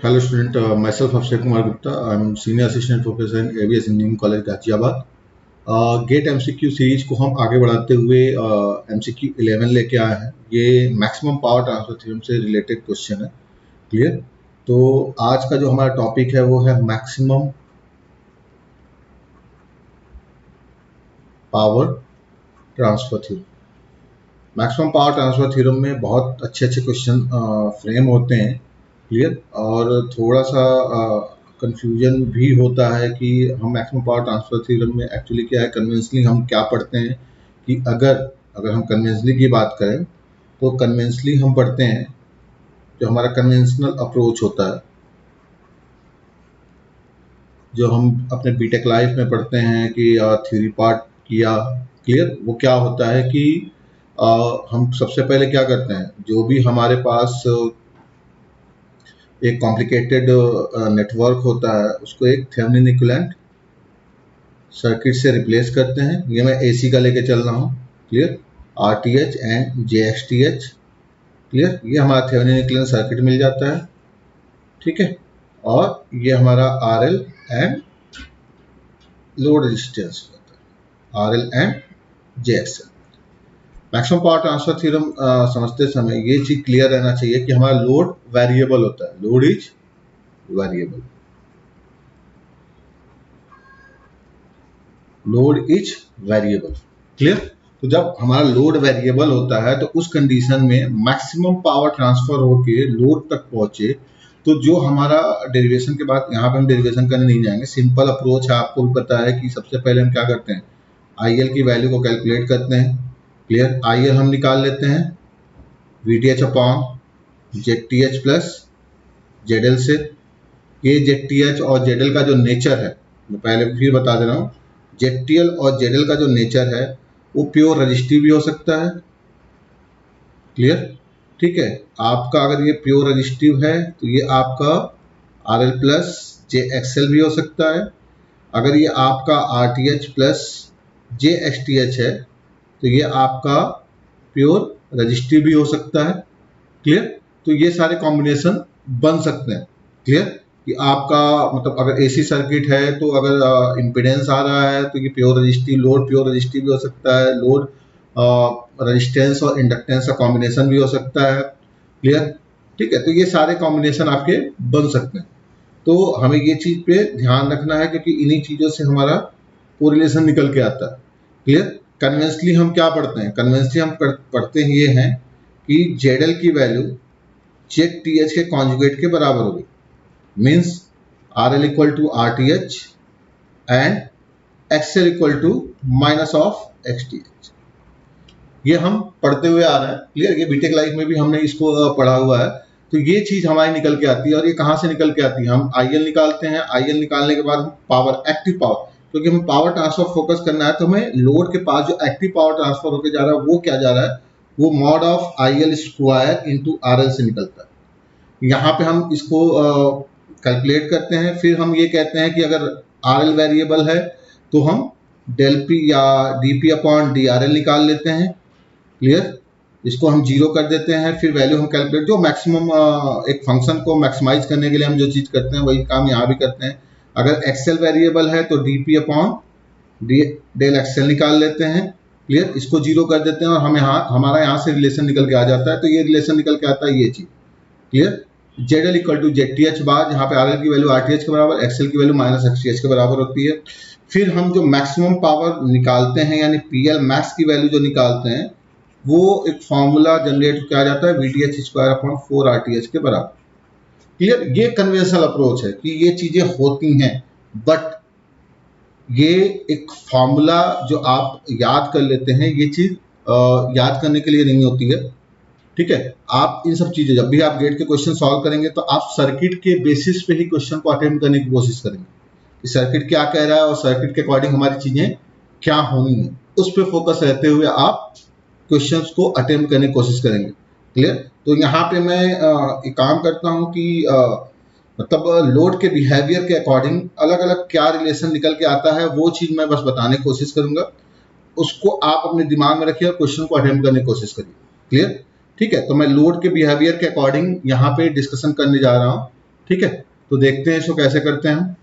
Hello student, myself Akshay Kumar Gupta. I'm Senior Assistant Professor in ABS Engineering College Ghaziabad. GATE MCQ series को हम आगे बढ़ाते हुए MCQ 11 लेके आए हैं. ये मैक्सिमम पावर ट्रांसफर थ्योरम से रिलेटेड क्वेश्चन है. क्लियर. तो आज का जो हमारा टॉपिक है वो है maximum power transfer theorem. Maximum power transfer theorem में बहुत अच्छे अच्छे क्वेश्चन फ्रेम होते हैं. क्लियर. और थोड़ा सा कंफ्यूजन भी होता है कि हम मैक्सिमम पावर ट्रांसफर थ्योरम में एक्चुअली क्या है, कन्वेंशनली हम क्या पढ़ते हैं. कि अगर हम कन्वेंशनली की बात करें तो कन्वेंशनली हम पढ़ते हैं जो हमारा कन्वेंशनल अप्रोच होता है, जो हम अपने बीटेक लाइफ में पढ़ते हैं कि थ्योरी पार्ट किया. क्लियर. वो क्या होता है कि हम सबसे पहले क्या करते हैं, जो भी हमारे पास एक कॉम्प्लिकेटेड नेटवर्क होता है उसको एक थेवेनिन इक्विवेलेंट सर्किट से रिप्लेस करते हैं. ये मैं एसी का लेके चल रहा हूँ. Clear. RTH and JSTH. Clear. ये हमारा थेवेनिन इक्विवेलेंट सर्किट मिल जाता है. ठीक है. और ये हमारा आरएल एंड लोड रेजिस्टेंस होता है, RL and JSL. Maximum power transfer theorem समझते समय ये चीज क्लियर रहना चाहिए कि हमारा लोड वेरिएबल होता है. Load is variable. Load is variable. Clear. तो जब हमारा लोड वेरिएबल होता है तो उस कंडीशन में मैक्सिमम पावर ट्रांसफर होके लोड तक पहुंचे. तो जो हमारा डेरिवेशन के बाद, यहाँ पे हम डेरिवेशन करने नहीं जाएंगे, सिंपल अप्रोच है, आपको भी पता है कि सबसे पहले हम क्या करते हैं, आईएल की वैल्यू को कैलकुलेट करते हैं. क्लियर. आईएल हम निकाल लेते हैं वीटीएच अपॉन जेडटीएच प्लस जेडएल से. ये जेडटीएच और जेडएल का जो नेचर है, मैं पहले फिर बता दे रहा हूँ, जेडटीएल और जेडएल का जो नेचर है वो प्योर रजिस्टिव भी हो सकता है. क्लियर. ठीक है. आपका अगर ये प्योर रजिस्टिव है तो ये आपका आरएल प्लस जे एक्सएल भी हो सकता है. अगर ये आपका आरटीएच प्लस जे एक्सटीएच है तो ये आपका प्योर रजिस्टिव भी हो सकता है. क्लियर. तो ये सारे कॉम्बिनेशन बन सकते हैं. क्लियर. कि आपका मतलब अगर एसी सर्किट है तो अगर इम्पीडेंस आ रहा है तो ये pure resistive, load pure resistive भी हो सकता है, लोड रेजिस्टेंस और इंडक्टेंस का कॉम्बिनेशन भी हो सकता है. क्लियर. ठीक है. तो ये सारे कॉम्बिनेशन आपके बन सकते हैं. तो हमें ये चीज पे ध्यान रखना है क्योंकि इन्हीं चीजों से हमारा कोरिलेशन निकल के आता है. क्लियर. कन्वेंशनली हम क्या पढ़ते हैं, कन्वेंशनली हम पढ़ते हैं ये हैं कि जेडएल की वैल्यू चेक टीएच के कॉन्जुगेट के बराबर होगी. Means RL equal to RTH and XL equal to minus of XTH. ये हम पढ़ते हुए आ रहे हैं. क्लियर. ये बीटेक लाइफ में भी हमने इसको पढ़ा हुआ है. तो ये चीज हमारी निकल के आती है. और ये कहाँ से निकल के आती है, हम आईएल निकालते हैं. आईएल निकालने के बाद हम पावर, एक्टिव पावर, क्योंकि हमें पावर ट्रांसफर फोकस करना है तो हमें लोड के पास जो एक्टिव पावर ट्रांसफर होकर जा रहा है वो क्या जा रहा है, वो mod of IL square into RL से निकलता है. यहाँ पे हम इसको कैलकुलेट करते हैं. फिर हम ये कहते हैं कि अगर आरएल वेरिएबल है तो हम डेल पी या DP upon D R L निकाल लेते हैं. क्लियर. इसको हम जीरो कर देते हैं. फिर वैल्यू हम कैलकुलेट, जो मैक्सिमम एक फंक्शन को मैक्सिमाइज करने के लिए हम जो चीज करते हैं वही काम यहाँ भी करते हैं. अगर एक्सेल वेरिएबल है तो डीपी अपॉन डेल एक्सेल निकाल लेते हैं. क्लियर. इसको जीरो कर देते हैं और हमें हमारा यहाँ से रिलेशन निकल के आ जाता है. तो ये रिलेशन निकल के आता है ये चीज. क्लियर. जेडएल इक्वल टू जेडटीएच बाद, यहाँ पे आरएल की वैल्यू आरटीएच के बराबर, एक्सएल की वैल्यू माइनस एक्सटीएच के बराबर होती है. फिर हम जो मैक्सिमम पावर निकालते हैं यानी पीएल मैक्स की वैल्यू जो निकालते हैं वो एक फॉर्मूला जनरेट किया जाता है वीटीएच स्क्वायर अपॉन 4 आरटीएच के बराबर. क्लियर. ये कन्वेंशनल अप्रोच है कि ये चीजें होती हैं, बट ये एक फॉर्मूला जो आप याद कर लेते हैं, ये चीज याद करने के लिए नहीं होती है. ठीक है. आप इन सब चीजें, जब भी आप गेट के क्वेश्चन सॉल्व करेंगे तो आप सर्किट के बेसिस पे ही क्वेश्चन को अटेम्प्ट करने की कोशिश करेंगे कि सर्किट क्या कह रहा है और सर्किट के अकॉर्डिंग हमारी चीजें क्या होनी है, उस पर फोकस रहते हुए आप क्वेश्चंस को अटेम्प्ट करने की कोशिश करेंगे. क्लियर. तो यहाँ पे मैं एक काम करता हूँ कि मतलब लोड के बिहेवियर के अकॉर्डिंग अलग अलग क्या रिलेशन निकल के आता है वो चीज मैं बस बताने की कोशिश करूंगा. उसको आप अपने दिमाग में रखिए और क्वेश्चन को अटेम्प्ट करने की कोशिश करिए. क्लियर. ठीक है. तो मैं लोड के बिहेवियर के अकॉर्डिंग यहाँ पे डिस्कशन करने जा रहा हूँ. ठीक है, तो देखते हैं इसको कैसे करते हैं हम।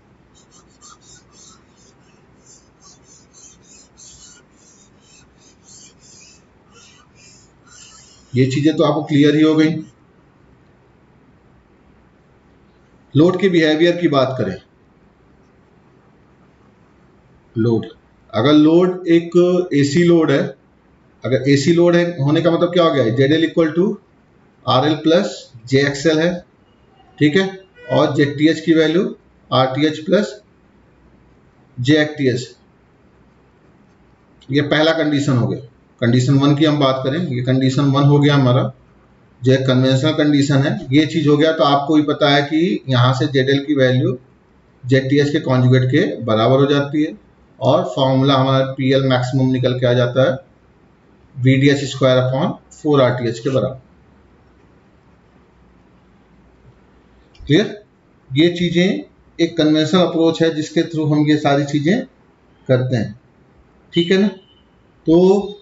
ये चीजें तो आपको क्लियर ही हो गई। लोड के बिहेवियर की बात करें, लोड, अगर लोड एक एसी लोड है, अगर एसी लोड है होने का मतलब क्या हो गया, Z L equal to R L plus J XL है, ठीक है, और जेड टी एच की value R T H plus J X T H. ये पहला कंडीशन हो गया। कंडीशन 1 की हम बात करें, ये कंडीशन 1 हो गया हमारा, जो एक कन्वेंशनल कंडीशन है। ये चीज हो गया, तो आपको भी पता है कि यहाँ से जेड एल की वैल्यू जेड टी एच के कॉन्जुगेट के बराबर हो जाती है, और फॉर्मूला हमारा पी एल मैक्सिमम निकल के आ जाता है V D H square upon 4 R T H के बराबर। क्लियर? ये चीजें एक कन्वेंशनल अप्रोच है जिसके थ्रू हम ये सारी चीजें करते हैं, ठीक है ना। तो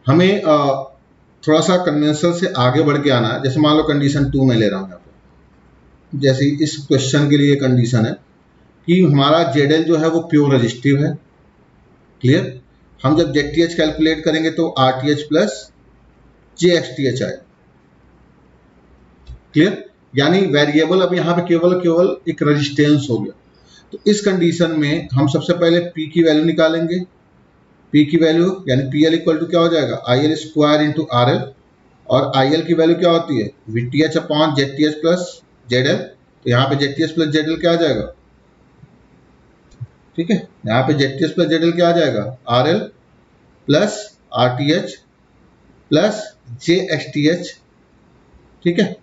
हमें थोड़ा सा कन्वेंशनल से आगे बढ़ के आना है। जैसे मान लो कंडीशन 2 में ले रहा हूं यहाँ पे, जैसे इस क्वेश्चन के लिए कंडीशन है कि हमारा जेड एल जो है वो प्योर रजिस्टिव है। क्लियर? हम जब जेड टी एच कैलकुलेट करेंगे तो are T H plus J X T H आए। क्लियर? यानी वेरिएबल अब यहाँ पे केवल एक रेजिस्टेंस हो गया। तो इस कंडीशन में हम सबसे पहले P की वैल्यू निकालेंगे। P की वैल्यू यानी पी एल इक्वल टू क्या हो जाएगा, I L square into R L, और आई एल की वैल्यू क्या होती है, V T H upon Z T H plus Z L. तो यहाँ पे Z T H plus Z L क्या आ जाएगा, ठीक है, यहाँ पे Z T H plus Z L क्या आ जाएगा, R L plus R T H plus J X T H, ठीक है।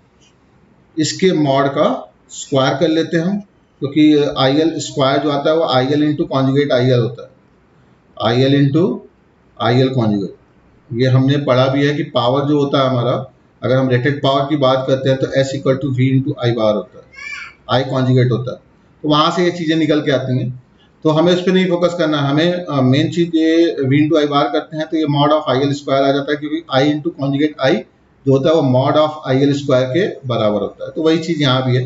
इसके मॉड का स्क्वायर कर लेते हैं हम, क्योंकि आई एल स्क्वायर जो आता है वो I L into conjugate I L होता है, I L into I L conjugate. ये हमने पढ़ा भी है कि पावर जो होता है हमारा, अगर हम रेटेड पावर की बात करते हैं तो S equal to V into I bar होता है, आई कॉन्जुगेट होता है। तो वहाँ से ये चीज़ें निकल के आती हैं, तो हमें उस पर नहीं फोकस करना है। हमें मेन चीज़ ये वी इंटू आई बार करते हैं तो ये mod of I L square आ जाता है, क्योंकि आई इंटू कॉन्जुगेट आई जो होता है वो mod of I L square के बराबर होता है। तो वही चीज़ यहाँ भी है।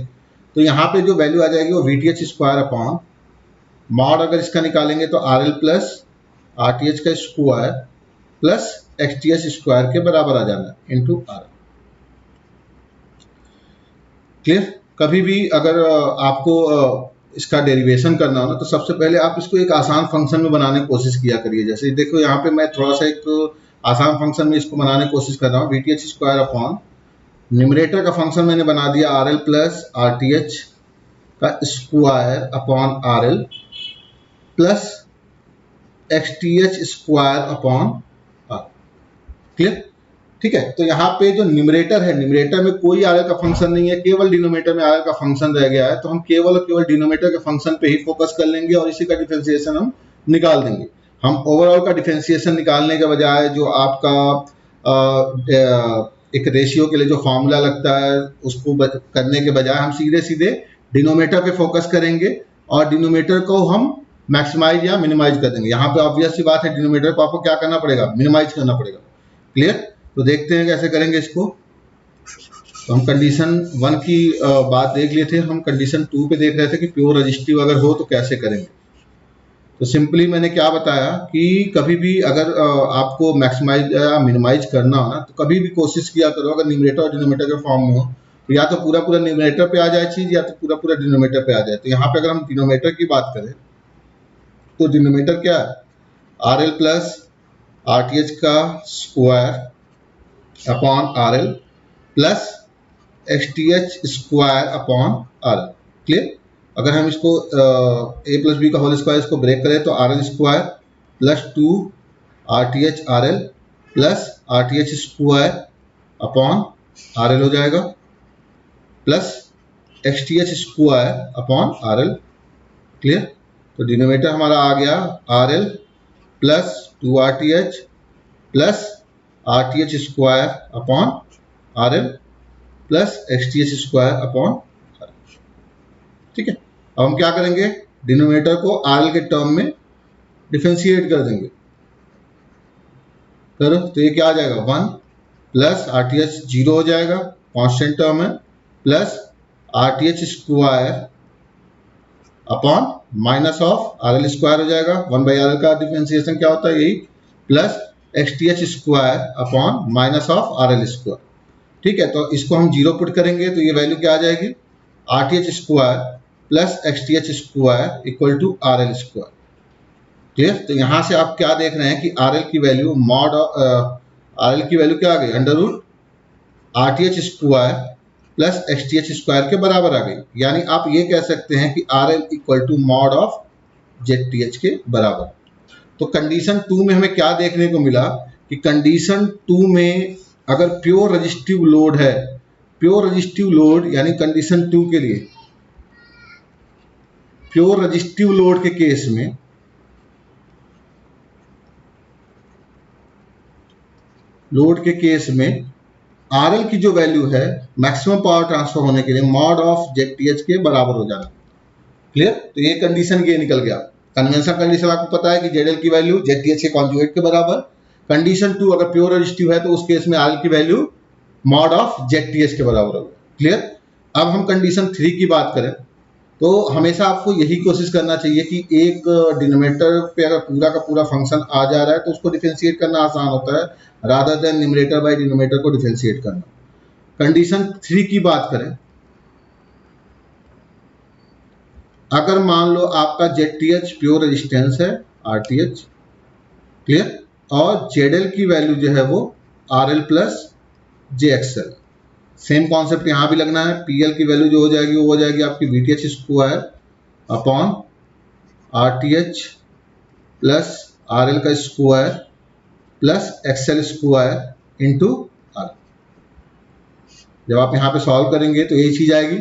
तो यहाँ पे जो वैल्यू आ जाएगी वो V T H square upon mod, अगर इसका निकालेंगे तो R L plus R T H का square plus X T H square के बराबर आ जाना है इंटू आर। क्लियर? कभी भी अगर आपको इसका डेरिवेशन करना हो ना, तो सबसे पहले आप इसको एक आसान फंक्शन में बनाने की कोशिश किया करिए। जैसे देखो यहाँ पे मैं थोड़ा सा एक आसान फंक्शन में इसको बनाने की कोशिश कर रहा हूँ। V T H square upon numerator का फंक्शन मैंने बना दिया R L plus R T H का square upon R L plus X T H square upon R. Clear? ठीक है, तो यहाँ पे जो न्यूमरेटर है, न्यूमरेटर में कोई आर एल का फंक्शन नहीं है, केवल डिनोमिनेटर में आर एल का फंक्शन रह गया है। तो हम केवल और केवल डिनोमिनेटर के फंक्शन पे ही फोकस कर लेंगे और इसी का डिफरेंशिएशन हम निकाल देंगे। हम ओवरऑल का डिफरेंशिएशन निकालने के बजाय जो आपका एक रेशियो के लिए जो फॉर्मूला लगता है उसको करने के बजाय हम सीधे सीधे डिनोमिनेटर पे फोकस करेंगे और डिनोमिनेटर को हम मैक्सिमाइज या मिनिमाइज कर देंगे। यहाँ पे ऑब्वियस सी बात है, डिनोमिनेटर को आपको क्या करना पड़ेगा, मिनिमाइज करना पड़ेगा। क्लियर? तो देखते हैं कैसे करेंगे इसको। तो हम कंडीशन 1 की बात देख लिए थे, हम कंडीशन 2 पे देख रहे थे कि प्योर रजिस्टिव अगर हो तो कैसे करेंगे। तो सिंपली मैंने क्या बताया कि कभी भी अगर आपको मैक्सिमाइज या मिनिमाइज करना हो ना, तो कभी भी कोशिश किया करो अगर न्यूमरेटर और डिनोमिनेटर के फॉर्म में हो, तो या तो पूरा पूरा न्यूमरेटर पे आ जाए चीज, या तो पूरा पूरा डिनोमिनेटर पे आ जाए। तो यहाँ पे अगर हम डिनोमिनेटर की बात करें तो डिनोमिनेटर क्या है, R L plus R T H का square upon R L plus X T H square upon R L. Clear? अगर हम इसको ए प्लस बी का होल स्क्वायर इसको ब्रेक करें तो R L square plus 2 R T H R L plus R T H square upon R L हो जाएगा, plus X T H square upon R L. Clear? तो denominator हमारा आ गया are L plus 2 R T H plus R T H square upon R L plus X T H square upon R L. ठीक है, अब हम क्या करेंगे, denominator को आर एल के टर्म में डिफरेंशिएट कर देंगे। करो तो ये क्या आ जाएगा, 1 प्लस आर टी एच 0 हो जाएगा, कांस्टेंट टर्म है, plus RTH square upon minus of RL square हो जाएगा। 1/RL का डिफरेंशिएशन क्या होता है, यही, plus XTH square upon minus of RL square. ठीक है, तो इसको हम जीरो पुट करेंगे तो ये वैल्यू क्या आ जाएगी, RTH square plus XTH square equal to RL square. Clear. तो यहां से आप क्या देख रहे हैं कि RL की वैल्यू मॉड RL की वैल्यू क्या आ गई, under root RTH square plus XTH square के बराबर आ गई। यानी आप ये कह सकते हैं कि RL equal to mod of ZTH के बराबर। तो कंडीशन 2 में हमें क्या देखने को मिला कि कंडीशन 2 में अगर प्योर रजिस्टिव लोड है, प्योर रजिस्टिव लोड यानी कंडीशन 2 के लिए प्योर रजिस्टिव लोड के केस में RL की जो वैल्यू है मैक्सिमम पावर ट्रांसफर होने के लिए मॉड ऑफ ZTH के बराबर हो जाना। क्लियर। तो ये कंडीशन ये निकल गया। कन्वेंशन कंडीशन आपको पता है कि ZL की वैल्यू ZTH के कॉन्जुगेट के बराबर। कंडीशन 2 अगर प्योर रजिस्टिव है तो उस केस में RL की वैल्यू मॉड ऑफ ZTH के बराबर होगा। क्लियर। अब हम कंडीशन 3 की बात करें तो हमेशा आपको यही कोशिश करना चाहिए कि एक डिनोमिनेटर पे अगर पूरा का पूरा फंक्शन आ जा रहा है तो उसको डिफरेंशिएट करना आसान होता है rather than numerator by denominator को डिफरेंशिएट करना। कंडीशन 3 की बात करें, अगर मान लो आपका ZTH प्योर रेजिस्टेंस है RTH, क्लियर, और ZL की वैल्यू जो है वो RL plus JXL। Same concept यहां भी लगना है। PL की वैल्यू जो हो जाएगी वो हो जाएगी आपकी VTH square upon RTH plus RL का square plus XL square into R। जब आप यहां पे सॉल्व करेंगे तो यही चीज आएगी।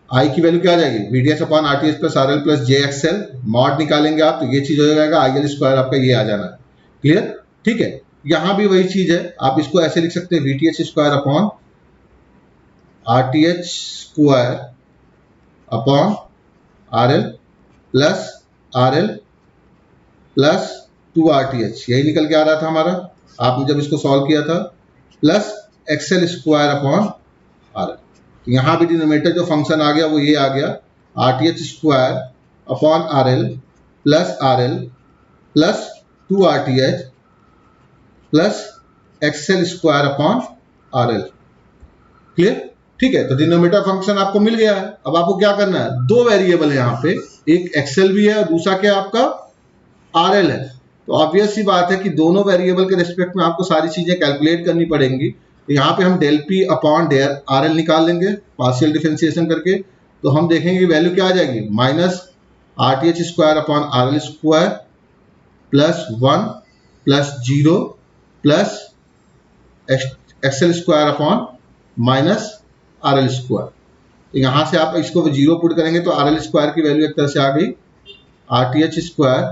I की वैल्यू क्या आ जाएगी, VTH upon RTH plus RL plus JXL। Mod निकालेंगे आप तो ये चीज हो जाएगा IL स्क्वायर, आपका ये आ जाना है। क्लियर। ठीक है, यहां भी वही चीज है। आप इसको ऐसे लिख सकते हैं VTH square upon RTH square upon RL plus RL plus 2RTH, यही निकल के आ रहा था हमारा आपने जब इसको सॉल्व किया था, plus XL square upon RL। तो यहाँ भी डिनोमिनेटर जो फंक्शन आ गया वो ये आ गया RTH square upon RL plus 2RTH plus XL square upon RL। Clear. ठीक है, तो डिनोमिनेटर फंक्शन आपको मिल गया है। अब आपको क्या करना है, दो वेरिएबल है यहाँ पे, एक XL भी है और दूसरा क्या आपका RL है। तो ऑब्वियस सी बात है कि दोनों वेरिएबल के रिस्पेक्ट में आपको सारी चीजें कैलकुलेट करनी पड़ेंगी। तो यहाँ पे हम del P upon del RL निकाल लेंगे पार्शियल डिफरेंशिएशन करके। तो हम देखेंगे वैल्यू क्या आ जाएगी, minus RTH square upon RL square plus 1 plus 0 plus XL square upon minus RL square. तो यहां से आप इसको जीरो पुट करेंगे तो RL स्क्वायर की वैल्यू एक तरह से आ गई RTH square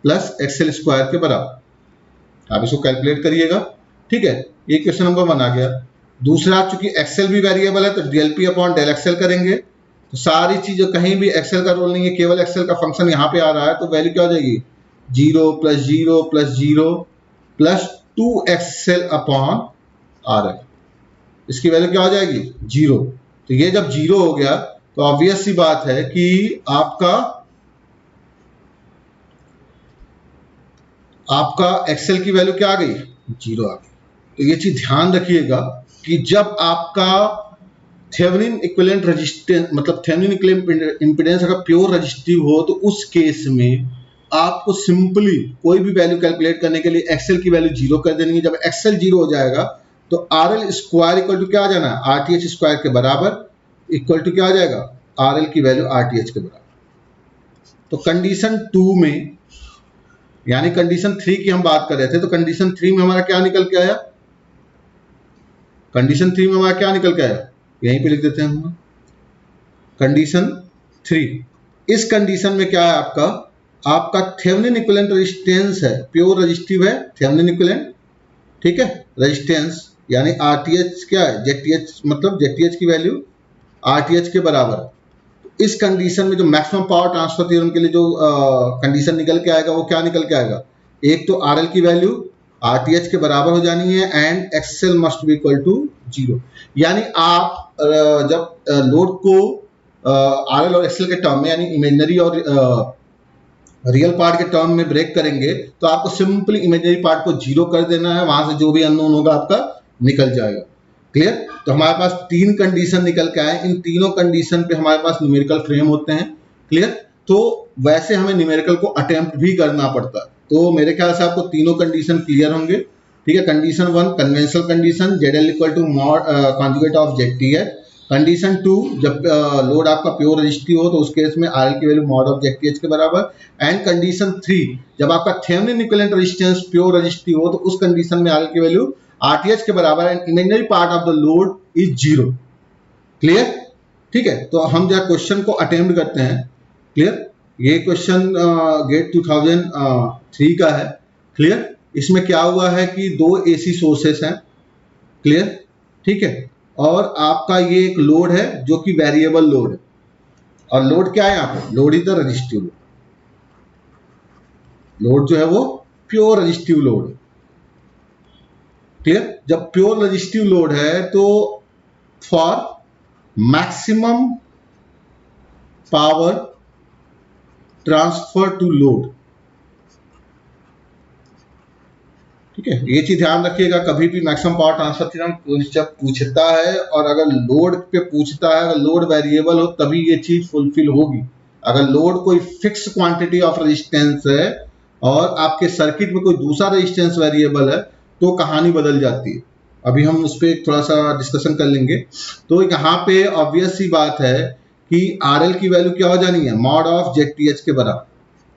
plus XL square के बराबर। आप इसको कैलकुलेट करिएगा। ठीक है, ये क्वेश्चन नंबर 1 आ गया। दूसरा, चूंकि XL भी वेरिएबल है तो del P upon del XL करेंगे। तो सारी चीजें, कहीं भी XL का रोल नहीं है, केवल XL का फंक्शन यहाँ पे आ रहा है। तो वैल्यू क्या हो जाएगी, 0 plus 0 plus 0 plus 2XL upon RL। इसकी वैल्यू क्या हो जाएगी, 0। तो ये जब 0 हो गया तो ऑब्वियस सी बात है कि आपका XL की वैल्यू क्या आ गई, 0 आ गई। तो ये चीज ध्यान रखिएगा कि जब आपका थेवेनिन इक्विवेलेंट रेजिस्टेंस मतलब थेवेनिन इक्विवेलेंट इंपीडेंस अगर प्योर रेजिस्टिव हो तो उस केस में आपको सिंपली कोई भी वैल्यू कैलकुलेट करने के लिए XL की वैल्यू 0 कर देनी है। जब XL 0 हो जाएगा तो RL स्क्वायर इक्वल टू क्या आ जाना है, RTH स्क्वायर के बराबर, इक्वल टू क्या आ जाएगा, RL की वैल्यू RTH के बराबर। तो कंडीशन 2 में, यानी कंडीशन 3 की हम बात कर रहे थे, तो कंडीशन 3 में हमारा क्या निकल के आया, कंडीशन 3 में हमारा क्या निकल के आया, यहीं पे लिख देते हैं हम कंडीशन 3। इस कंडीशन में क्या है आपका थेवेनिन इक्विवेलेंट रेजिस्टेंस है, प्योर रेजिस्टिव है थेवेनिन इक्विवेलेंट। ठीक है, रेजिस्टेंस यानी RTH क्या है, ZTH, मतलब ZTH की वैल्यू RTH के बराबर। इस कंडीशन में जो मैक्सिमम पावर ट्रांसफर थ्योरम के लिए जो कंडीशन निकल के आएगा वो क्या निकल के आएगा, एक तो RL की वैल्यू RTH के बराबर हो जानी है and XL must be equal to 0। यानी आप जब लोड को आरएल और एक्सएल के टर्म में यानी इमेजिनरी और रियल पार्ट के टर्म में ब्रेक करेंगे तो आपको सिंपली इमेजिनरी पार्ट को जीरो कर देना है, वहां से जो भी अननोन होगा आपका निकल जाएगा। क्लियर? तो हमारे पास तीन कंडीशन निकल के आए, इन तीनों कंडीशन पे हमारे पास न्यूमेरिकल फ्रेम होते हैं। क्लियर? तो वैसे हमें न्यूमेरिकल को अटेम्प्ट भी करना पड़ता है। तो मेरे ख्याल से आपको तीनों कंडीशन क्लियर होंगे। ठीक है, condition one conventional condition ZL equal to mod conjugate of ZT है। कंडीशन टू जब लोड आपका प्योर रजिस्टिव हो तो उस केस में RL की वैल्यू मॉड ऑफ ZTH के बराबर। एंड कंडीशन थ्री जब आपका Thevenin equivalent resistance pure resistive हो तो उस कंडीशन में RL की वैल्यू RTH के बराबर and imaginary part of the load is zero. Clear? ठीक है, तो हम जो क्वेश्चन को अटेम्प्ट करते हैं। क्लियर? ये क्वेश्चन गेट 2003 का है। क्लियर? इसमें क्या हुआ है कि दो एसी सोर्सेस हैं। क्लियर? ठीक है, और आपका ये एक लोड है जो कि वेरिएबल लोड है, और लोड क्या है यहाँ पे? Load is the resistive load. Load जो है वो प्योर रजिस्टिव लोड है। क्लियर? जब प्योर रजिस्टिव लोड है तो for maximum power transfer to load, ठीक है, ये चीज ध्यान रखिएगा, कभी भी मैक्सिमम पावर ट्रांसफर थ्योरम जब पूछता है और अगर लोड पे पूछता है, अगर लोड वेरिएबल हो तभी ये चीज फुलफिल होगी। अगर लोड कोई फिक्स क्वांटिटी ऑफ रेजिस्टेंस है और आपके सर्किट में कोई दूसरा रेजिस्टेंस वेरिएबल है तो कहानी बदल जाती है। अभी हम उस पर थोड़ा सा डिस्कशन कर लेंगे। तो यहाँ पे ऑब्वियस सी बात है कि RL की वैल्यू क्या हो जानी है? मॉड ऑफ ZTH के बराबर।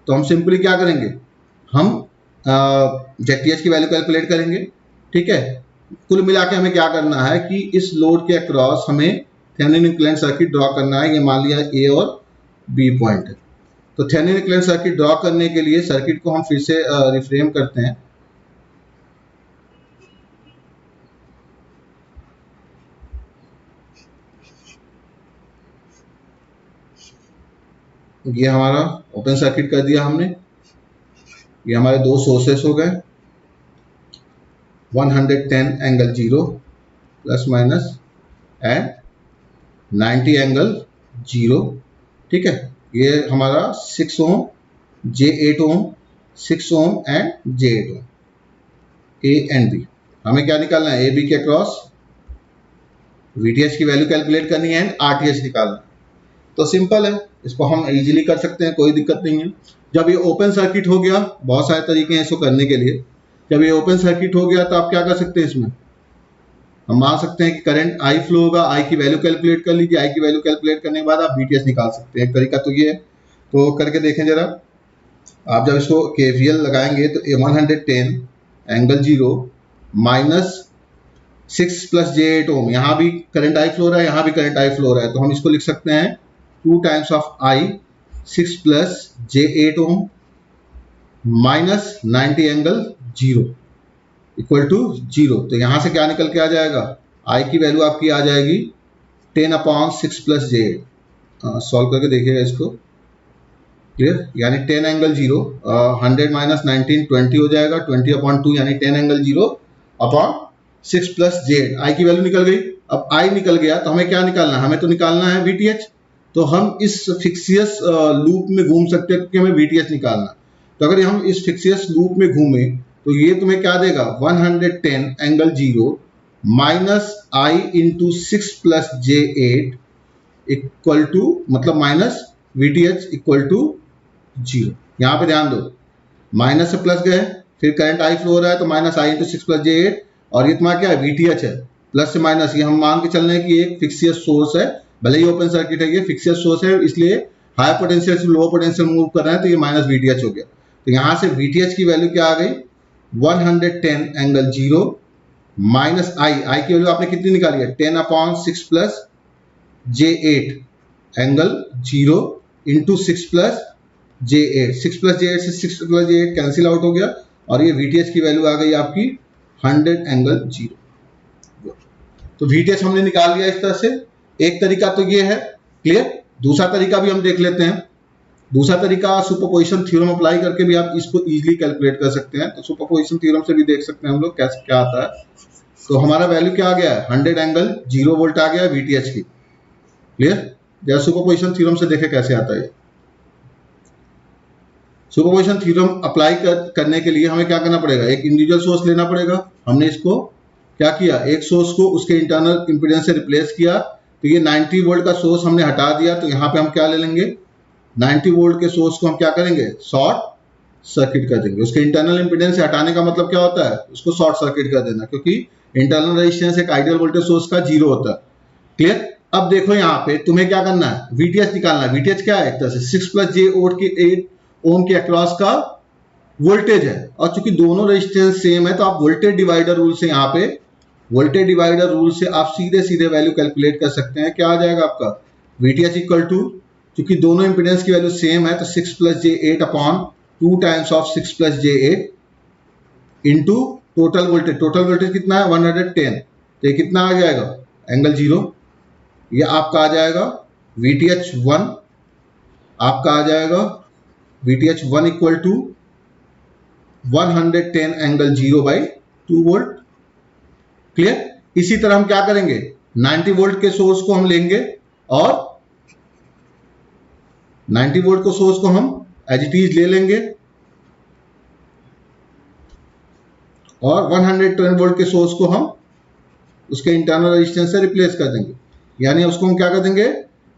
तो हम सिंपली क्या करेंगे? हम ZTH की वैल्यू कैलकुलेट करेंगे। ठीक है, कुल मिला के हमें क्या करना है कि इस लोड के अक्रॉस हमें थेवेनिन इक्विवेलेंट सर्किट ड्रॉ करना है। ये मान लिया A और B पॉइंट है। तो थेवेनिन इक्विवेलेंट सर्किट ड्रॉ करने के लिए सर्किट को हम फिर से रिफ्रेम करते हैं। ये हमारा ओपन सर्किट कर दिया हमने। ये हमारे दो सोर्सेस हो गए, 110 angle 0 plus minus and 90 angle 0। ठीक है, ये हमारा 6 ohm J8 ohm 6 ohm and J8 ohm A and B। हमें क्या निकालना है? AB के अक्रॉस VTH की वैल्यू कैलकुलेट करनी है एंड RTH निकालना है। तो सिंपल है, इसको हम इजीली कर सकते हैं, कोई दिक्कत नहीं है। जब ये ओपन सर्किट हो गया, बहुत सारे तरीके हैं इसको करने के लिए। जब ये ओपन सर्किट हो गया तो आप क्या कर सकते हैं? इसमें हम मान सकते हैं कि करंट I फ्लो होगा। I की वैल्यू कैलकुलेट कर लीजिए। I की वैल्यू कैलकुलेट करने के बाद आप VTH निकाल सकते हैं। एक तरीका तो ये है, तो करके देखें जरा। आप जब इसको KVL लगाएंगे तो 110 एंगल 0 माइनस 6 प्लस J8 ओम, यहाँ भी करंट I फ्लो रहा है, यहाँ भी करंट I फ्लो रहा है, तो हम इसको लिख सकते हैं 2 times of I 6 plus J8 ohm minus 90 angle 0 equal to 0। तो यहां से क्या निकल के आ जाएगा? I की वैल्यू आपकी आ जाएगी 10/6 प्लस J8। सॉल्व करके देखिएगा इसको। क्लियर? यानी 10 एंगल 0 100 माइनस 19 20 हो जाएगा, 20/2 यानी 10 angle 0 upon 6 plus J8। I की वैल्यू निकल गई। अब I निकल गया तो हमें क्या निकालना है? हमें तो निकालना है VTH। तो हम इस फिक्सियस लूप में घूम सकते हैं क्योंकि हमें VTH निकालना है। तो अगर हम इस फिक्सियस लूप में घूमे तो ये तुम्हें क्या देगा? 110 angle 0 minus I into 6 plus J8 equal to, मतलब माइनस VTH इक्वल टू 0। यहाँ पे ध्यान दो, माइनस से प्लस गए, फिर करंट I फ्लो हो रहा है तो minus I into 6 plus J8, और ये तुम्हारा क्या है? VTH है। प्लस से माइनस, ये हम मान के चल रहे हैं कि एक फिक्सियस सोर्स है, भले ही ओपन सर्किट है, ये फिक्सियस सोर्स है, इसलिए हाई पोटेंशियल से लो पोटेंशियल मूव कर रहे हैं, तो ये माइनस VTH हो गया। तो यहाँ से VTH की वैल्यू क्या आ गई? 110 एंगल 0 माइनस I की वैल्यू आपने कितनी निकाली है? 10/6 plus J8 angle 0 into 6 plus J8। 6 plus J8 से 6 प्लस J8 कैंसिल आउट हो गया, और ये VTH की वैल्यू आ गई आपकी 100 एंगल 0। तो VTH हमने निकाल लिया इस तरह से। एक तरीका तो ये है। क्लियर? दूसरा तरीका भी हम देख लेते हैं। दूसरा तरीका सुपरपोजिशन थ्योरम अप्लाई करके भी आप इसको इजीली कैलकुलेट कर सकते हैं। तो सुपरपोजिशन थ्योरम से भी देख सकते हैं हम लोग कैसे क्या आता है। तो हमारा वैल्यू क्या आ गया है, 100 एंगल 0 वोल्ट आ गया VTH की। क्लियर? जैसे सुपरपोजिशन थ्योरम से देखे कैसे आता है। सुपरपोजिशन थ्योरम अप्लाई करने के लिए हमें क्या करना पड़ेगा, एक इंडिविजुअल सोर्स लेना पड़ेगा। हमने इसको क्या किया, एक सोर्स को उसके इंटरनल इंपीडेंस से रिप्लेस किया, तो ये 90 वोल्ट का सोर्स हमने हटा दिया, तो यहाँ पे हम क्या ले लेंगे, 90 वोल्ट के सोर्स को हम क्या करेंगे, शॉर्ट सर्किट कर देंगे। उसके इंटरनल इंपीडेंस से हटाने का मतलब क्या होता है, उसको शॉर्ट सर्किट कर देना, क्योंकि इंटरनल रेजिस्टेंस एक आइडियल वोल्टेज सोर्स का 0 होता है। क्लियर? अब देखो यहाँ पे तुम्हें क्या करना है, VTH निकालना है। VTH क्या है, एक तरह से 6 + j8 ओम के अक्रॉस का वोल्टेज है, और चूंकि दोनों रेजिस्टेंस सेम है तो आप वोल्टेज डिवाइडर रूल से यहाँ पे वोल्टेज डिवाइडर रूल से आप सीधे सीधे वैल्यू कैलकुलेट कर सकते हैं। क्या आ जाएगा आपका, VTH इक्वल टू, क्योंकि दोनों इंपीडेंस की वैल्यू सेम है तो 6 + j8 upon 2 times of 6 + j8 into total voltage. Total voltage कितना है, 110, तो ये कितना आ जाएगा, एंगल 0। ये आपका आ जाएगा VTH1, आपका आ जाएगा VTH1 equal to 110 angle 0/2 volt. Clear? इसी तरह हम क्या करेंगे, 90 वोल्ट के सोर्स को हम लेंगे और 90 वोल्ट को सोर्स को हम एज इट इज ले लेंगे, और 110 वोल्ट के सोर्स को हम उसके इंटरनल रेजिस्टेंस से रिप्लेस कर देंगे, यानी उसको हम क्या कर देंगे,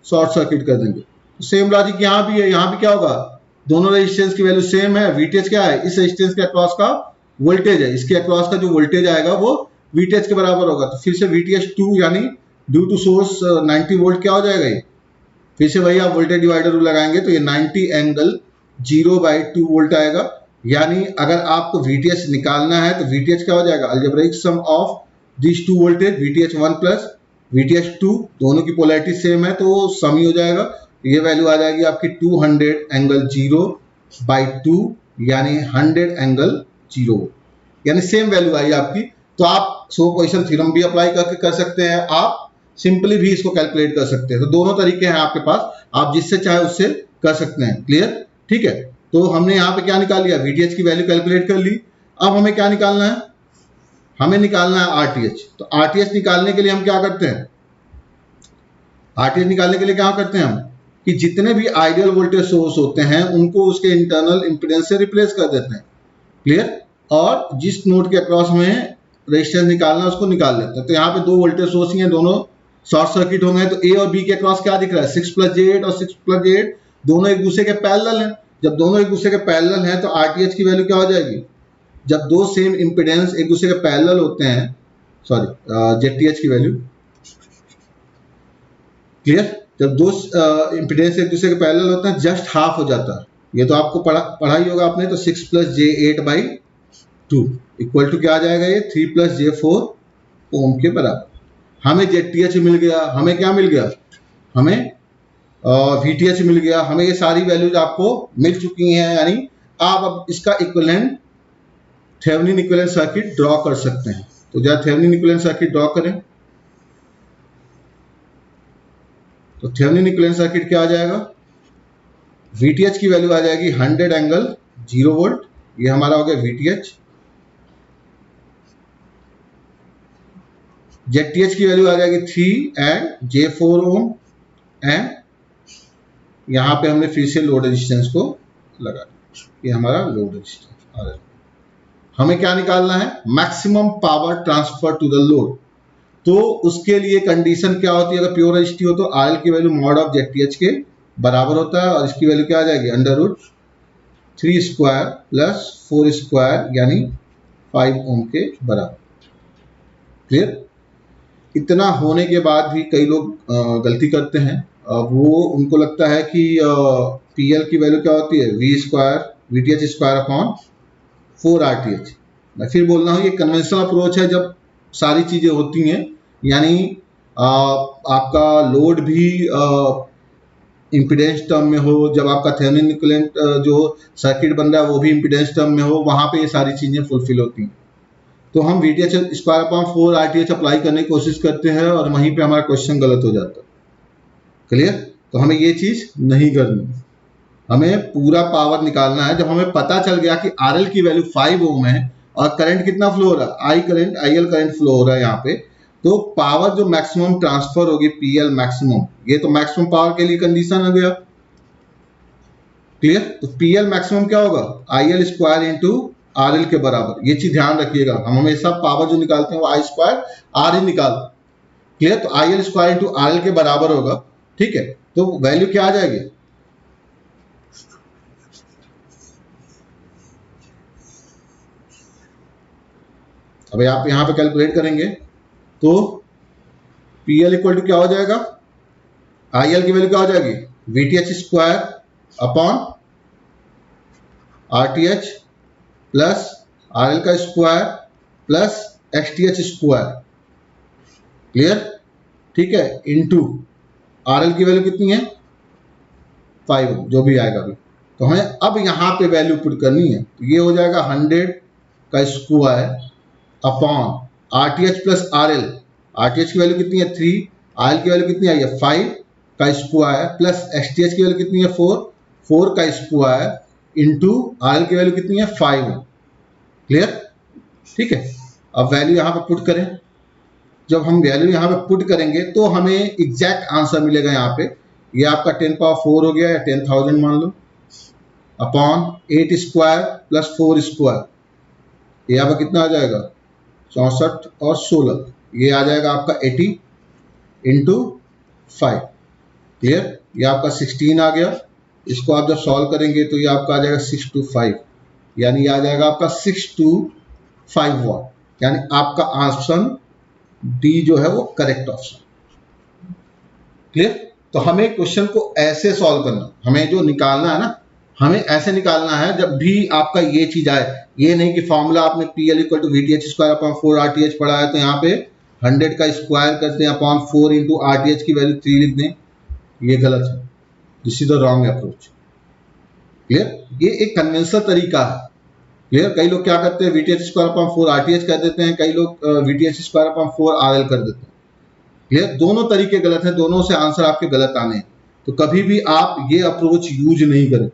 शॉर्ट सर्किट कर देंगे। सेम लॉजिक यहां भी है। यहां भी क्या होगा, दोनों रेजिस्टेंस की वैल्यू सेम है। VTH क्या है, इस रेजिस्टेंस के अक्रॉस का वोल्टेज है, इसके अक्रॉस का जो वोल्टेज आएगा वो VTH के बराबर होगा। तो फिर से VTH2 यानी ड्यू टू सोर्स 90 वोल्ट क्या हो जाएगा, ये फिर से वही आप वोल्टेज डिवाइडर रूल लगाएंगे तो ये 90 एंगल 0/2 वोल्ट आएगा। यानी अगर आपको VTH निकालना है तो VTH क्या हो जाएगा, algebraic sum of this two voltage VTH1 plus VTH2, दोनों की पोलैरिटी सेम है तो सम ही हो जाएगा। ये वैल्यू आ जाएगी आपकी 200 एंगल 0/2 यानी 100 एंगल 0, यानी सेम वैल्यू आई आपकी। तो आप सुपरपोजिशन थ्योरम भी अप्लाई करके कर सकते हैं, आप सिंपली भी इसको कैलकुलेट कर सकते हैं। तो दोनों तरीके हैं आपके पास, आप जिससे चाहे उससे कर सकते हैं। क्लियर? ठीक है, तो हमने यहाँ पे क्या निकाल लिया, VTH की वैल्यू कैलकुलेट कर ली। अब हमें क्या निकालना है, हमें निकालना है RTH। तो RTH निकालने के लिए हम क्या करते हैं, RTH निकालने के लिए क्या करते हैं हम, कि जितने भी आइडियल वोल्टेज सोर्स होते हैं उनको उसके इंटरनल इंपीडेंस से रिप्लेस कर देते हैं। क्लियर? और जिस नोड के अक्रॉस में रेजिस्टेंस निकालना है उसको निकाल लेते हैं। तो यहाँ पे दो वोल्टेज सोर्स ही हैं, दोनों शॉर्ट सर्किट होंगे, तो A और B के अक्रॉस क्या दिख रहा है, 6 + j8 और 6 + j8 दोनों एक दूसरे के पैरेलल हैं। जब दोनों एक दूसरे के पैरेलल हैं तो RTH की वैल्यू क्या हो जाएगी, जब दो सेम इंपीडेंस एक दूसरे के पैरेलल होते हैं, सॉरी ZTH की वैल्यू, क्लियर, जब दो इंपीडेंस एक दूसरे के पैरेलल होते हैं जस्ट हाफ हो जाता है। ये तो आपको पढ़ा ही होगा आपने। तो 6 + j8/2 इक्वल टू क्या आ जाएगा, ये 3 + j4 ओम के बराबर। हमें ZTH मिल गया, हमें क्या मिल गया, हमें VTH मिल गया, हमें ये सारी वैल्यूज आपको मिल चुकी हैं। यानी आप अब इसका equivalent Thevenin equivalent circuit draw कर सकते हैं। तो जब थेवेनिन इक्विवेलेंट सर्किट ड्रॉ करें तो थेवेनिन इक्विवेलेंट सर्किट क्या आ जाएगा, VTH की वैल्यू आ जाएगी 100 एंगल 0 वोल्ट, ये हमारा हो गया VTH। ZTH की वैल्यू आ जाएगी 3 एंड J4 ओम, एंड यहाँ पे हमने फिर से लोड रेजिस्टेंस को लगा दिया, ये हमारा लोड रेजिस्टेंस आ रहा है। हमें क्या निकालना है, maximum power transfer to the load. तो उसके लिए कंडीशन क्या होती है, अगर प्योर रेजिस्टिव हो तो RL की वैल्यू मॉड ऑफ ZTH के बराबर होता है, और इसकी वैल्यू क्या आ जाएगी, √3² + 4² यानी 5 ओम के बराबर। क्लियर? इतना होने के बाद भी कई लोग गलती करते हैं, वो उनको लगता है कि PL की वैल्यू क्या होती है, VTH² RTH। मैं फिर बोल रहा हूँ ये कन्वेंशनल अप्रोच है जब सारी चीज़ें होती हैं, यानी आपका लोड भी इम्पीडेंस टर्म में हो, जब आपका थेवेनिन इक्विवेलेंट जो सर्किट बन रहा है वो भी इम्पीडेंस टर्म में हो, वहाँ पे ये सारी चीज़ें फुलफिल होती हैं। तो हम VTH² RTH अप्लाई करने की कोशिश करते हैं और वहीं पे हमारा क्वेश्चन गलत हो जाता है। क्लियर? तो हमें ये चीज़ नहीं करनी, हमें पूरा पावर निकालना है। जब हमें पता चल गया कि RL की वैल्यू 5 ओम है और करंट कितना फ्लो हो रहा है, I current, IL current flow हो रहा है यहाँ पे। तो पावर जो मैक्सिमम ट्रांसफर होगी पीएल मैक्सिमम, ये तो मैक्सिमम पावर के लिए कंडीशन हो गया। क्लियर? तो पीएल मैक्सिमम क्या होगा, आईएल स्क्वायर इंटू आरएल के बराबर। ये चीज ध्यान रखिएगा, हम हमेशा पावर जो निकालते हैं वो आई स्क्वायर आर ही निकालते हैं। क्लियर? तो आईएल स्क्वायर इंटू आरएल के बराबर होगा। ठीक है, तो वैल्यू क्या आ जाएगी, अब आप यहां पे कैलकुलेट करेंगे तो पीएल इक्वल टू क्या हो जाएगा, आईएल की वैल्यू क्या हो जाएगी, VTH square upon RTH plus RL का स्क्वायर प्लस एक्सटीएच स्क्वायर। क्लियर? ठीक है, इनटू आरएल की वैल्यू कितनी है 5 जो भी आएगा अभी। तो हमें अब यहां पे वैल्यू पुट करनी है, तो ये हो जाएगा 100 का square upon RTH plus RL. RTH की वैल्यू कितनी है 3, आरएल की वैल्यू कितनी आई है 5 का स्क्वायर प्लस एक्सटीएच की वैल्यू कितनी है 4 का स्क्वायर इंटू आरएल की वैल्यू कितनी है 5। क्लियर? ठीक है, अब वैल्यू यहां पर पुट करें। जब हम वैल्यू यहाँ पे पुट करेंगे तो हमें एग्जैक्ट आंसर मिलेगा यहाँ पे। ये आपका 10 पावर 4 हो गया या 10,000 मान लो, अपॉन 8 स्क्वायर प्लस 4 स्क्वायर, ये यहाँ पे कितना आ जाएगा 64 और 16, ये आ जाएगा आपका 80 इंटू 5। क्लियर? ये आपका 16 आ गया। इसको आप जब सॉल्व करेंगे तो ये आपका आ जाएगा 625, यानी ये आ जाएगा आपका 625 वाट, यानी आपका आंसर डी जो है वो करेक्ट ऑप्शन। क्लियर? तो हमें क्वेश्चन को ऐसे सॉल्व करना, हमें जो निकालना है ना, हमें ऐसे निकालना है जब भी आपका ये चीज आए। ये नहीं कि फॉर्मूला आपने PL equal to VTH square upon 4 RTH पढ़ा है तो यहाँ पे 100 का स्क्वायर करते हैं अपॉन 4 इंटू आरटीएच की वैल्यू 3 लिख दें, ये गलत है। This is the wrong approach. Clear? ये एक कन्वेंशनल तरीका है। क्लियर? कई लोग क्या करते हैं, वीटीएच स्क्वायर अपॉन 4 आरटीएच कर देते हैं, कई लोग वीटीएच स्क्वायर अपॉन 4 आरएल कर देते हैं। क्लियर? दोनों तरीके गलत हैं, दोनों से आंसर आपके गलत आने हैं। तो कभी भी आप ये अप्रोच यूज नहीं करें।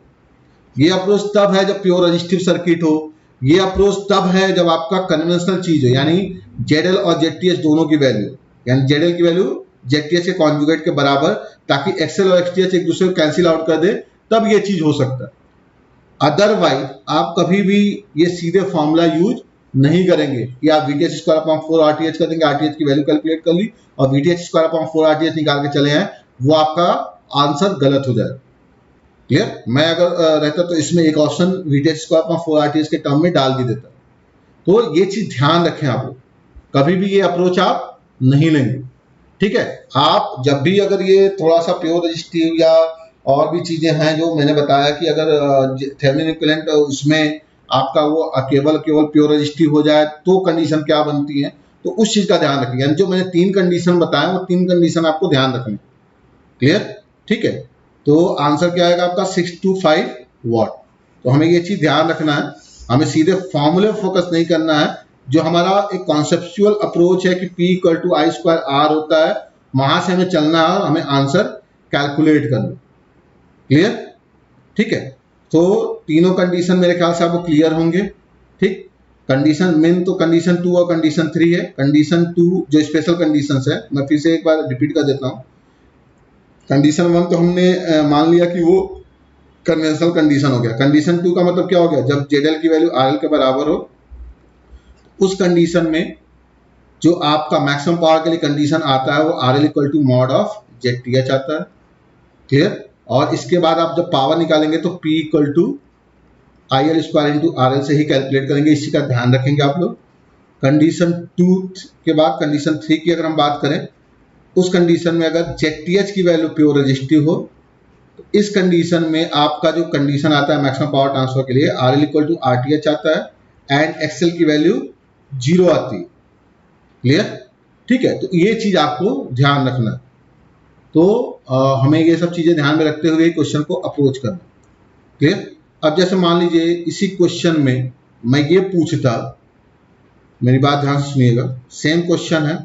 ये अप्रोच तब है जब प्योर रजिस्टिव सर्किट हो, ये अप्रोच तब है जब आपका कन्वेंशनल चीज हो, यानी जेडएल और जेडटीएच दोनों की वैल्यू, यानी जेडएल की वैल्यू जेडटीएच के कॉन्जुगेट के बराबर, ताकि एक्सएल और एक्सटीएच एक दूसरे को कैंसिल आउट कर दे, तब ये चीज हो सकता है। अदरवाइज आप कभी भी ये सीधे फॉर्मूला यूज नहीं करेंगे कि आप वीटीएच स्क्वायर अपॉन 4 आरटीएच कर देंगे, आरटीएच की वैल्यू कैलकुलेट कर ली और वीटीएच स्क्वायर अपॉन 4 आरटीएच निकाल के चले आए, वो आपका आंसर गलत हो जाएगा। क्लियर? मैं अगर रहता तो इसमें एक option VTH square upon 4 RTH के टर्म में डाल भी देता। तो ये चीज ध्यान रखें आप लोग, कभी भी ये अप्रोच आप नहीं लेंगे। ठीक है? आप जब भी अगर ये थोड़ा सा प्योर रजिस्टिव या और भी चीजें हैं जो मैंने बताया कि अगर थेवेनिन इक्विवेलेंट उसमें आपका वो केवल प्योर रजिस्टिव हो जाए तो कंडीशन क्या बनती है, तो उस चीज का ध्यान रखें। यानी जो मैंने 3 कंडीशन बताया वो 3 कंडीशन आपको ध्यान रखनी। क्लियर? ठीक है, तो आंसर क्या आएगा आपका 625 वाट। तो हमें ये चीज ध्यान रखना है, हमें सीधे फॉर्मूले फोकस नहीं करना है। जो हमारा एक कॉन्सेप्चुअल अप्रोच है कि P equal to I square R होता है, वहां से हमें चलना है और हमें आंसर कैलकुलेट करना। क्लियर? ठीक है, तो तीनों कंडीशन मेरे ख्याल से आपको क्लियर होंगे। ठीक, कंडीशन मेन तो कंडीशन 2 और कंडीशन 3 है। कंडीशन 2 जो स्पेशल कंडीशन है, मैं फिर से एक बार रिपीट कर देता हूँ। कंडीशन 1 तो हमने मान लिया कि वो कन्वेंशनल कंडीशन हो गया। कंडीशन 2 का मतलब क्या हो गया, जब जेडएल की वैल्यू आरएल के बराबर हो, उस कंडीशन में जो आपका मैक्सिमम पावर के लिए कंडीशन आता है वो RL equal to mod of ZTH आता है। क्लियर? और इसके बाद आप जब पावर निकालेंगे तो P equal to I L square into R L से ही कैलकुलेट करेंगे, इसी का ध्यान रखेंगे आप लोग। कंडीशन 2 के बाद कंडीशन 3 की अगर हम बात करें, उस कंडीशन में अगर जेडटीएच की वैल्यू प्योर रजिस्टिव हो, तो इस कंडीशन में आपका जो कंडीशन आता है मैक्सिमम पावर ट्रांसफर के लिए, R L equal to R T H आता है एंड एक्सएल की वैल्यू 0 आती है। क्लियर? ठीक है, तो ये चीज आपको ध्यान रखना है। तो हमें ये सब चीजें ध्यान में रखते हुए क्वेश्चन को अप्रोच करना। क्लियर? अब जैसे मान लीजिए इसी क्वेश्चन में मैं ये पूछता, मेरी बात ध्यान से सुनिएगा, सेम क्वेश्चन है,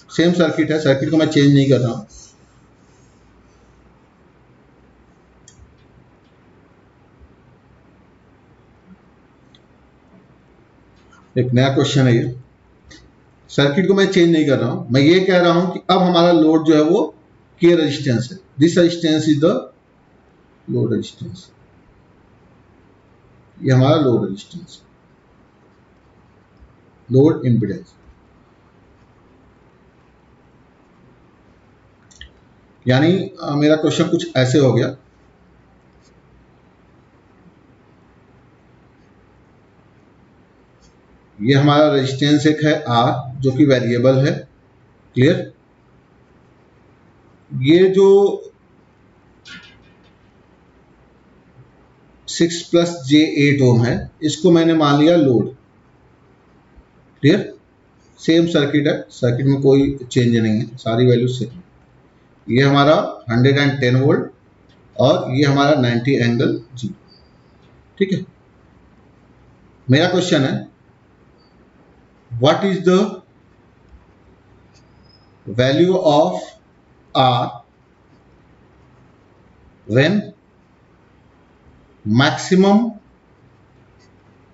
सेम सर्किट है, सर्किट को मैं चेंज नहीं कर रहा हूं। एक नया क्वेश्चन है ये। सर्किट को मैं चेंज नहीं कर रहा हूं, मैं ये कह रहा हूं कि अब हमारा लोड जो है वो के रेजिस्टेंस है। This resistance is the load resistance, ये हमारा लोड रेजिस्टेंस, लोड इम्पीडेंस। यानी मेरा क्वेश्चन कुछ ऐसे हो गया, ये हमारा रेजिस्टेंस एक है R जो कि वेरिएबल है, क्लियर। ये जो 6 + j8 ओम है, इसको मैंने मान लिया लोड, क्लियर। सेम सर्किट है, सर्किट में कोई चेंज नहीं है, सारी वैल्यू सेम। ये हमारा 110 वोल्ट और ये हमारा 90 एंगल 0, ठीक है। मेरा क्वेश्चन है what is the value of R when maximum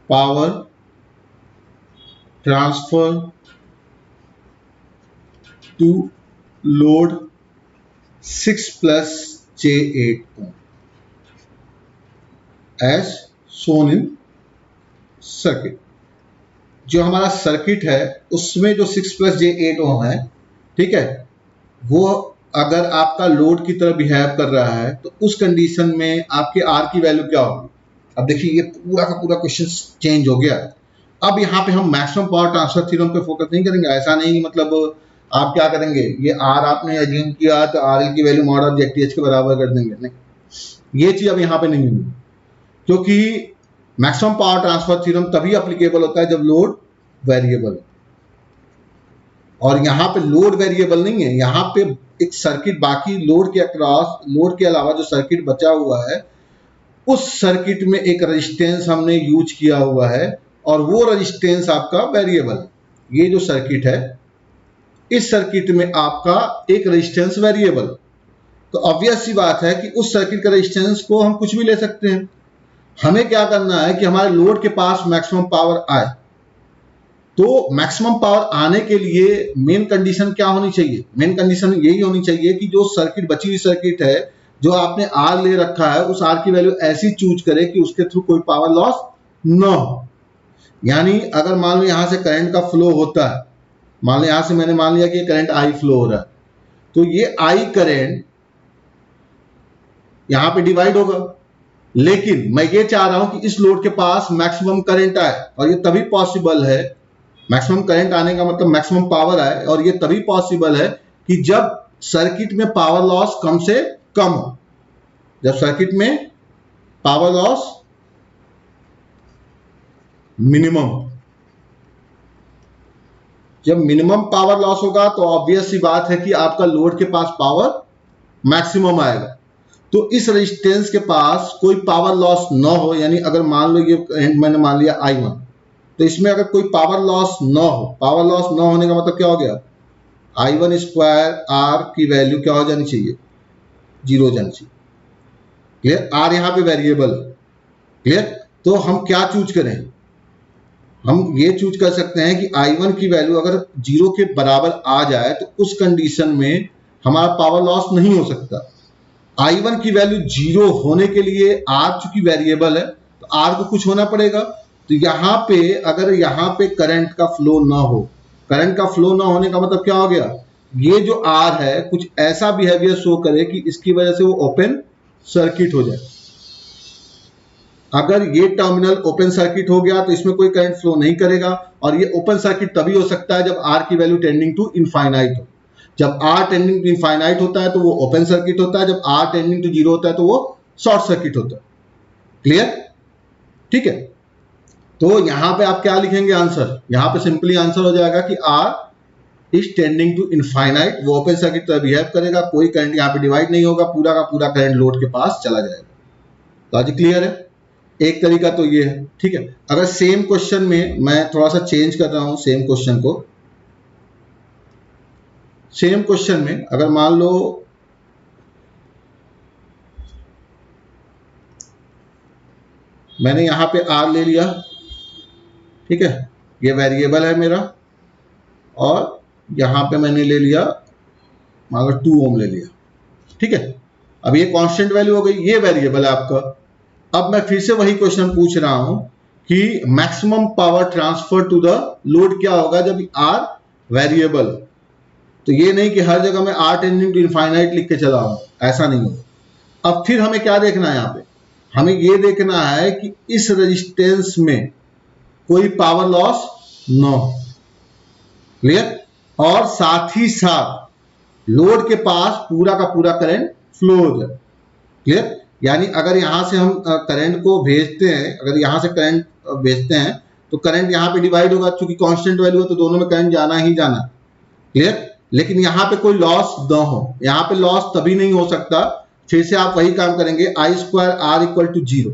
power transfer to load 6 + j8 ohm as shown in circuit. जो हमारा सर्किट है उसमें जो 6 + j8 ओम है, ठीक है, वो अगर आपका लोड की तरह बिहेव कर रहा है तो उस कंडीशन में आपके आर की वैल्यू क्या होगी। अब देखिए ये पूरा का पूरा क्वेश्चन चेंज हो गया। अब यहाँ पे हम मैक्सिमम पावर ट्रांसफर थ्योरम पे फोकस नहीं करेंगे। ऐसा नहीं मतलब आप क्या करेंगे, ये आर आपने अज्यूम किया तो आर एल की वैल्यू मॉड ऑफ जेड के बराबर कर देंगे, नहीं, ये चीज अब यहाँ पे नहीं होगी, क्योंकि मैक्सिमम पावर ट्रांसफर थ्योरम तभी एप्लीकेबल होता है जब लोड वेरिएबल, और यहाँ पे लोड वेरिएबल नहीं है। यहाँ पे एक सर्किट बाकी लोड के अक्रॉस, लोड के अलावा जो सर्किट बचा हुआ है उस सर्किट में एक रेजिस्टेंस हमने यूज किया हुआ है और वो रेजिस्टेंस आपका वेरिएबल है। ये जो सर्किट है इस सर्किट में आपका एक रेजिस्टेंस वेरिएबल, तो ऑब्वियस सी बात है कि उस सर्किट का रेजिस्टेंस को हम कुछ भी ले सकते हैं। हमें क्या करना है कि हमारे लोड के पास मैक्सिमम पावर आए। तो मैक्सिमम पावर आने के लिए मेन कंडीशन क्या होनी चाहिए, मेन कंडीशन यही होनी चाहिए कि जो सर्किट बची हुई सर्किट है जो आपने आर ले रखा है उस आर की वैल्यू ऐसी चूज करे कि उसके थ्रू कोई पावर लॉस न हो। यानी अगर मान लो यहां से करंट का फ्लो होता है, मान लो यहां से मैंने मान लिया कि ये करंट आई फ्लो हो रहा है, तो ये आई करंट यहां पे डिवाइड होगा। लेकिन मैं ये चाह रहा हूं कि इस लोड के पास मैक्सिमम करंट आए, और ये तभी पॉसिबल है, मैक्सिमम करंट आने का मतलब मैक्सिमम पावर आए, और ये तभी पॉसिबल है कि जब सर्किट में पावर लॉस कम से कम हो। जब सर्किट में पावर लॉस मिनिमम, जब मिनिमम पावर लॉस होगा तो ऑब्वियस सी बात है कि आपका लोड के पास पावर मैक्सिमम आएगा। तो इस रेजिस्टेंस के पास कोई पावर लॉस ना हो, यानी अगर मान लो ये करंट मैंने मान लिया I1, तो इसमें अगर कोई पावर लॉस ना हो, पावर लॉस ना होने का मतलब क्या हो गया, I1² R की वैल्यू क्या हो जानी चाहिए, 0 हो जानी चाहिए, क्लियर। R यहाँ पे वेरिएबल है, क्लियर। तो हम क्या चूज करें, हम ये चूज कर सकते हैं कि I1 की वैल्यू अगर 0 के बराबर आ जाए तो उस कंडीशन में हमारा पावर लॉस नहीं हो सकता। I1 की वैल्यू 0 होने के लिए R चूंकि वेरिएबल है तो R को कुछ होना पड़ेगा। तो यहाँ पे अगर यहाँ पे करंट का फ्लो ना हो, करंट का फ्लो ना होने का मतलब क्या हो गया, ये जो R है कुछ ऐसा बिहेवियर शो करे कि इसकी वजह से वो ओपन सर्किट हो जाए। अगर ये टर्मिनल ओपन सर्किट हो गया तो इसमें कोई करंट फ्लो नहीं करेगा, और ये ओपन सर्किट तभी हो सकता है जब R की वैल्यू टेंडिंग टू इनफाइनाइट हो। जब R टेंडिंग टू इनफाइनाइट होता है तो वो ओपन सर्किट होता है, जब R टेंडिंग टू 0 होता है तो वो शॉर्ट सर्किट होता है, क्लियर, ठीक है। तो यहां पे आप क्या लिखेंगे आंसर, यहां पे सिंपली आंसर हो जाएगा कि R is tending to infinite, वो ओपन सर्किट तरह बिहेव करेगा, कोई करंट यहाँ पे डिवाइड नहीं होगा, पूरा का पूरा करंट लोड के पास चला जाएगा। लॉजिक क्लियर है। एक तरीका तो ये है, ठीक है। अगर सेम क्वेश्चन में मैं थोड़ा सा चेंज कर रहा हूं, सेम क्वेश्चन को, सेम क्वेश्चन में अगर मान लो मैंने यहां पे R ले लिया, ठीक है, ये वेरिएबल है मेरा, और यहाँ पे मैंने ले लिया अगर 2 ओम ले लिया, ठीक है। अब ये कांस्टेंट वैल्यू हो गई, ये वेरिएबल है आपका। अब मैं फिर से वही क्वेश्चन पूछ रहा हूं कि maximum power transfer to the load क्या होगा जब आर वेरिएबल। तो ये नहीं कि हर जगह मैं आर टेंडिंग टू इनफाइनाइट लिख के चला हूं, ऐसा नहीं होगा। अब फिर हमें क्या देखना है, यहाँ पे हमें ये देखना है कि इस रेजिस्टेंस में कोई पावर लॉस न हो, क्लियर, और साथ ही साथ लोड के पास पूरा का पूरा करंट फ्लो हो जाए, क्लियर। यानी अगर यहां से हम करंट को भेजते हैं, अगर यहां से करंट भेजते हैं तो करंट यहां पे डिवाइड होगा, क्योंकि कांस्टेंट वैल्यू है तो दोनों में करंट जाना ही जाना, क्लियर। लेकिन यहां पे कोई लॉस न हो, यहां पे लॉस तभी नहीं हो सकता, फिर से आप वही काम करेंगे, I square R equal to 0,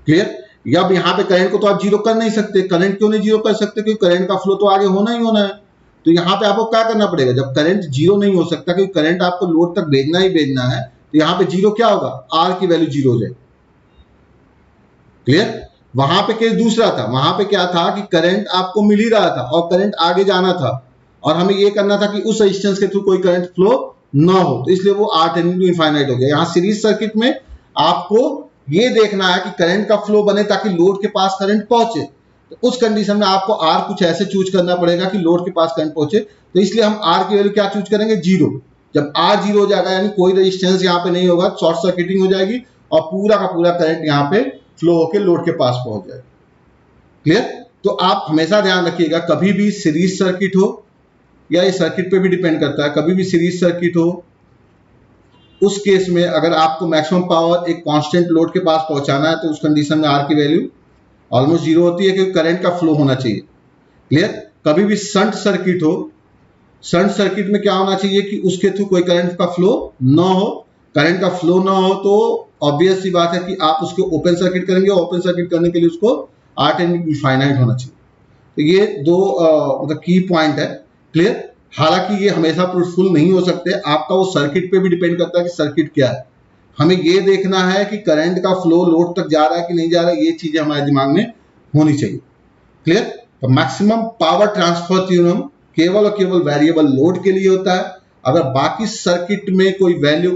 clear. अब यहां पे करंट को तो आप जीरो कर नहीं सकते। करंट क्यों नहीं जीरो कर सकते? क्योंकि करंट का फ्लो तो आगे होना ही होना है। तो यहां पे आपको क्या करना पड़ेगा, जब करंट जीरो नहीं हो सकता, क्योंकि करंट आपको लोड तक भेजना ही भेजना है, तो यहां पे जीरो क्या होगा, आर की वैल्यू जीरो हो जाएगी, क्लियर। वहां पे केस दूसरा था, वहां पे क्या था कि करंट आपको मिल ही रहा था और करंट आगे जाना था, और हमें ये करना था कि उस रेजिस्टेंस के थ्रू कोई करंट फ्लो ना हो, तो इसलिए वो आर टेंडिंग टू इनफाइनाइट हो गया। यहां सीरीज सर्किट में आपको ये देखना है कि करंट का फ्लो बने ताकि लोड के पास करंट पहुंचे, तो उस कंडीशन में आपको आर कुछ ऐसे चूज करना पड़ेगा कि लोड के पास करंट पहुंचे। तो इसलिए हम आर की वैल्यू क्या चूज करेंगे, जीरो। जब आर जीरो हो जाएगा यानी कोई रेजिस्टेंस यहाँ पे नहीं होगा, शॉर्ट सर्किटिंग हो जाएगी और पूरा का पूरा करंट यहाँ पे फ्लो होकर लोड के पास पहुंच जाएगा, क्लियर। तो आप हमेशा ध्यान रखिएगा, कभी भी सीरीज सर्किट हो, या ये सर्किट पे भी डिपेंड करता है, कभी भी सीरीज सर्किट हो, उस केस में अगर आपको मैक्सिमम पावर एक कांस्टेंट लोड के पास पहुंचाना है तो उस कंडीशन में आर की वैल्यू ऑलमोस्ट जीरो होती है, क्योंकि करंट का फ्लो होना चाहिए, क्लियर। कभी भी शंट सर्किट हो, शंट सर्किट में क्या होना चाहिए कि उसके थ्रू कोई करंट का फ्लो ना हो। करंट का फ्लो ना हो तो ऑब्वियस सी बात है कि आप उसको ओपन सर्किट करेंगे, ओपन सर्किट करने के लिए उसको आर टेंडिंग टू इनफाइनाइट होना चाहिए। तो ये दो मतलब की पॉइंट है, क्लियर। हालांकि ये हमेशा प्रूफुल नहीं हो सकते, आपका वो सर्किट पे भी डिपेंड करता है कि सर्किट क्या है। हमें ये देखना है कि करंट का फ्लो लोड तक जा रहा है कि नहीं जा रहा है, ये चीजें हमारे दिमाग में होनी चाहिए, क्लियर। तो मैक्सिमम पावर ट्रांसफर थ्योरम केवल और केवल वेरिएबल लोड के लिए होता है। अगर बाकी सर्किट में कोई वैल्यू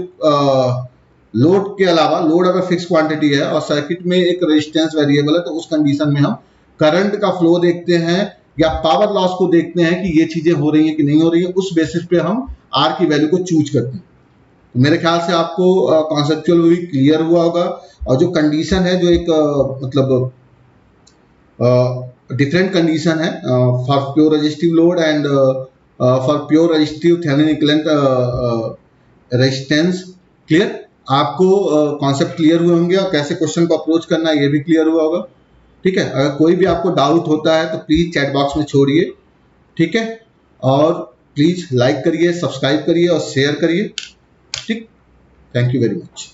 लोड के अलावा, लोड अगर फिक्स क्वांटिटी है और सर्किट में एक रेजिस्टेंस वेरिएबल है, तो उस कंडीशन में हम करंट का फ्लो देखते हैं या पावर लॉस को देखते हैं कि ये चीजें हो रही हैं कि नहीं हो रही है, उस बेसिस पे हम आर की वैल्यू को चूज करते हैं। तो मेरे ख्याल से आपको कॉन्सेप्चुअल भी क्लियर हुआ होगा। और जो कंडीशन है, जो एक मतलब डिफरेंट कंडीशन है for pure resistive load and for pure resistive Thevenin equivalent resistance, clear. आपको कॉन्सेप्ट क्लियर हुए होंगे और कैसे क्वेश्चन को अप्रोच करना है ये भी क्लियर हुआ होगा, ठीक है। अगर कोई भी आपको डाउट होता है तो प्लीज चैट बॉक्स में छोड़िए, ठीक है। और प्लीज लाइक करिए, सब्सक्राइब करिए और शेयर करिए, ठीक। Thank you very much.